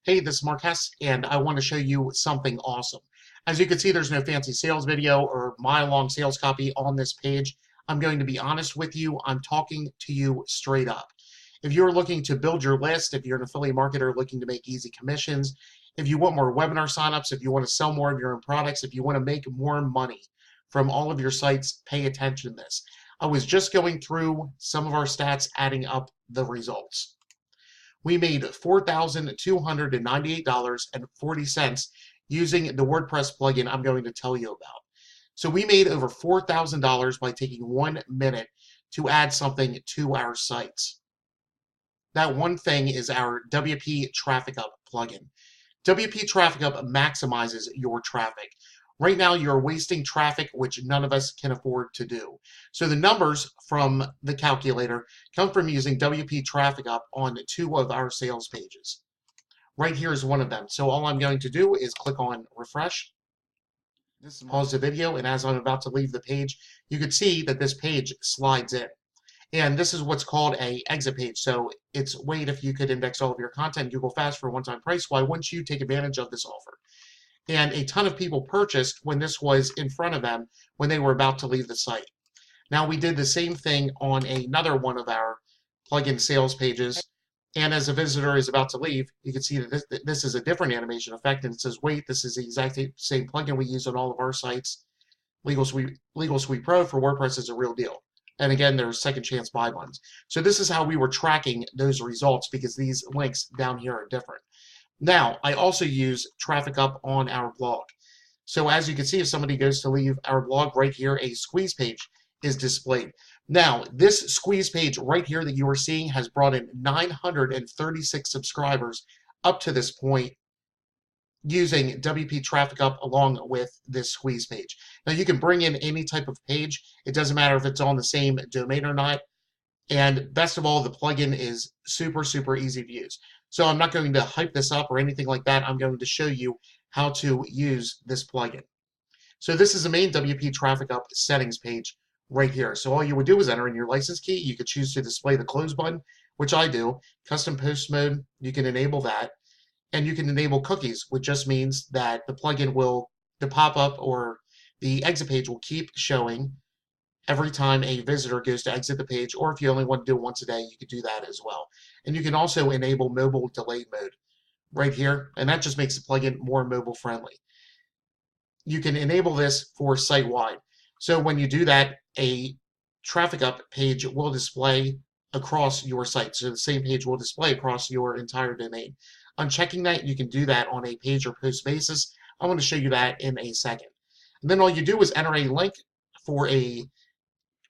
Hey, this is Marques, and I want to show you something awesome. As you can see, there's no fancy sales video or mile-long sales copy on this page. I'm going to be honest with you. I'm talking to you straight up. If you're looking to build your list, if you're an affiliate marketer looking to make easy commissions, if you want more webinar signups, if you want to sell more of your own products, if you want to make more money from all of your sites, pay attention to this. I was just going through some of our stats, adding up the results. We made $4,298.40 using the WordPress plugin I'm going to tell you about. So we made over $4,000 by taking 1 minute to add something to our sites. That one thing is our WP Traffic Up plugin. WP Traffic Up maximizes your traffic. Right now, you're wasting traffic, which none of us can afford to do. So the numbers from the calculator come from using WP Traffic Up on 2 of our sales pages. Right here is one of them. So all I'm going to do is click on refresh, pause the video, and as I'm about to leave the page, you can see that this page slides in. And this is what's called a exit page. So it's wait if you could index all of your content in Google Fast for a one-time price. Why wouldn't you take advantage of this offer? And a ton of people purchased when this was in front of them when they were about to leave the site. Now we did the same thing on another one of our plugin sales pages, and as a visitor is about to leave, you can see that this is a different animation effect, and it says, wait, this is the exact same plugin we use on all of our sites. Legal Suite Pro for WordPress is a real deal. And again, there's second chance buy buttons. So this is how we were tracking those results, because these links down here are different. Now, I also use Traffic Up on our blog. So as you can see, if somebody goes to leave our blog right here, a squeeze page is displayed. Now, this squeeze page right here that you are seeing has brought in 936 subscribers up to this point using WP Traffic Up along with this squeeze page. Now, you can bring in any type of page. It doesn't matter if it's on the same domain or not. And best of all, the plugin is super, super easy to use. So I'm not going to hype this up or anything like that. I'm going to show you how to use this plugin. So this is the main WP Traffic Up settings page right here. So all you would do is enter in your license key. You could choose to display the close button, which I do. Custom post mode, you can enable that. And you can enable cookies, which just means that the plugin will, the pop-up or the exit page will keep showing every time a visitor goes to exit the page, or if you only want to do it once a day, you could do that as well. And you can also enable mobile delayed mode right here, and that just makes the plugin more mobile friendly. You can enable this for site-wide. So when you do that, a Traffic Up page will display across your site. So the same page will display across your entire domain. Unchecking that, you can do that on a page or post basis. I want to show you that in a second. And then all you do is enter a link for a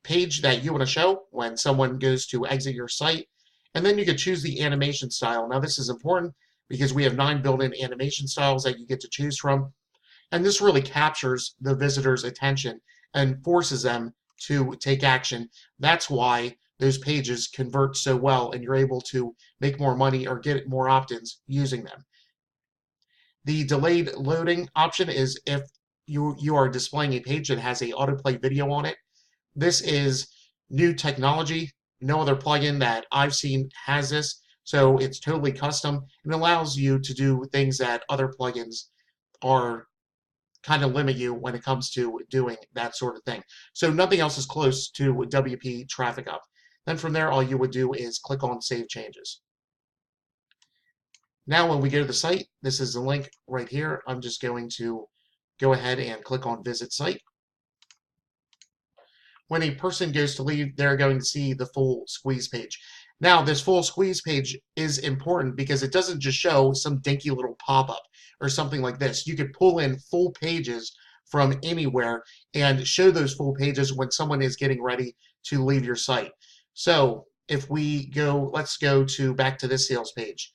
page that you want to show when someone goes to exit your site, and then you can choose the animation style. Now this is important because we have 9 built-in animation styles that you get to choose from, and this really captures the visitor's attention and forces them to take action. That's why those pages convert so well and you're able to make more money or get more opt-ins using them. The delayed loading option is if you are displaying a page that has a autoplay video on it. This is new technology. No other plugin that I've seen has this, so it's totally custom and allows you to do things that other plugins are kind of limit you when it comes to doing that sort of thing. So nothing else is close to WP Traffic Up. Then from there, all you would do is click on Save Changes. Now when we go to the site, this is the link right here. I'm just going to go ahead and click on Visit Site. When a person goes to leave, they're going to see the full squeeze page. Now, this full squeeze page is important because it doesn't just show some dinky little pop-up or something like this. You could pull in full pages from anywhere and show those full pages when someone is getting ready to leave your site. So if we go, let's go to back to this sales page.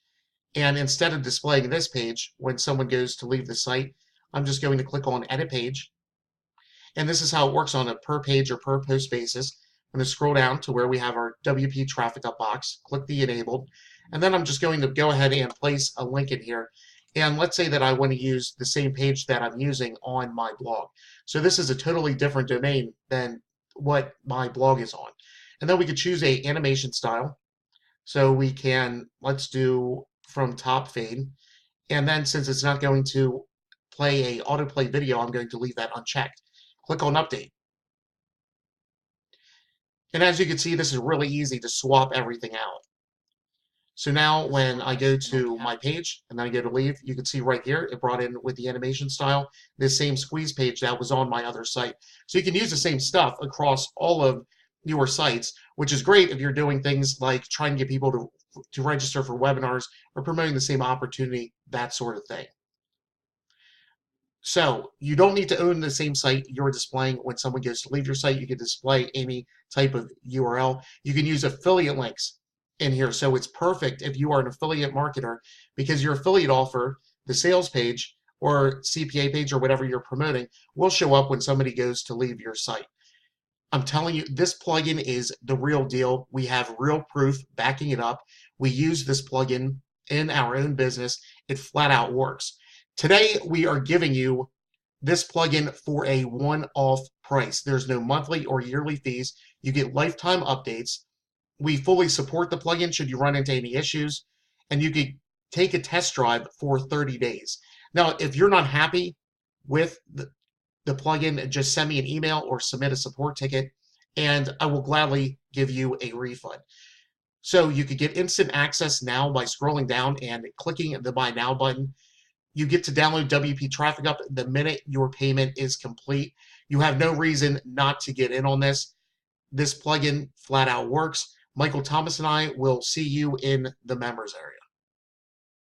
And instead of displaying this page when someone goes to leave the site, I'm just going to click on Edit Page. And this is how it works on a per page or per post basis. I'm going to scroll down to where we have our WP Traffic Up box, click the Enabled, and then I'm just going to go ahead and place a link in here. And let's say that I want to use the same page that I'm using on my blog. So this is a totally different domain than what my blog is on. And then we could choose a animation style. So we can, let's do from top fade. And then since it's not going to play a autoplay video, I'm going to leave that unchecked. Click on update. And as you can see, this is really easy to swap everything out. So now when I go to my page and then I go to leave, you can see right here, it brought in with the animation style, this same squeeze page that was on my other site. So you can use the same stuff across all of your sites, which is great if you're doing things like trying to get people to register for webinars or promoting the same opportunity, that sort of thing. So you don't need to own the same site you're displaying. When someone goes to leave your site, you can display any type of URL. You can use affiliate links in here. So it's perfect if you are an affiliate marketer because your affiliate offer, the sales page or CPA page or whatever you're promoting, will show up when somebody goes to leave your site. I'm telling you, this plugin is the real deal. We have real proof backing it up. We use this plugin in our own business. It flat out works. Today, we are giving you this plugin for a one-off price. There's no monthly or yearly fees. You get lifetime updates. We fully support the plugin should you run into any issues, and you could take a test drive for 30 days. Now, if you're not happy with the plugin, just send me an email or submit a support ticket, and I will gladly give you a refund. So you could get instant access now by scrolling down and clicking the Buy Now button. You get to download WP Traffic Up the minute your payment is complete. You have no reason not to get in on this. This plugin flat out works. Michael Thomas and I will see you in the members area.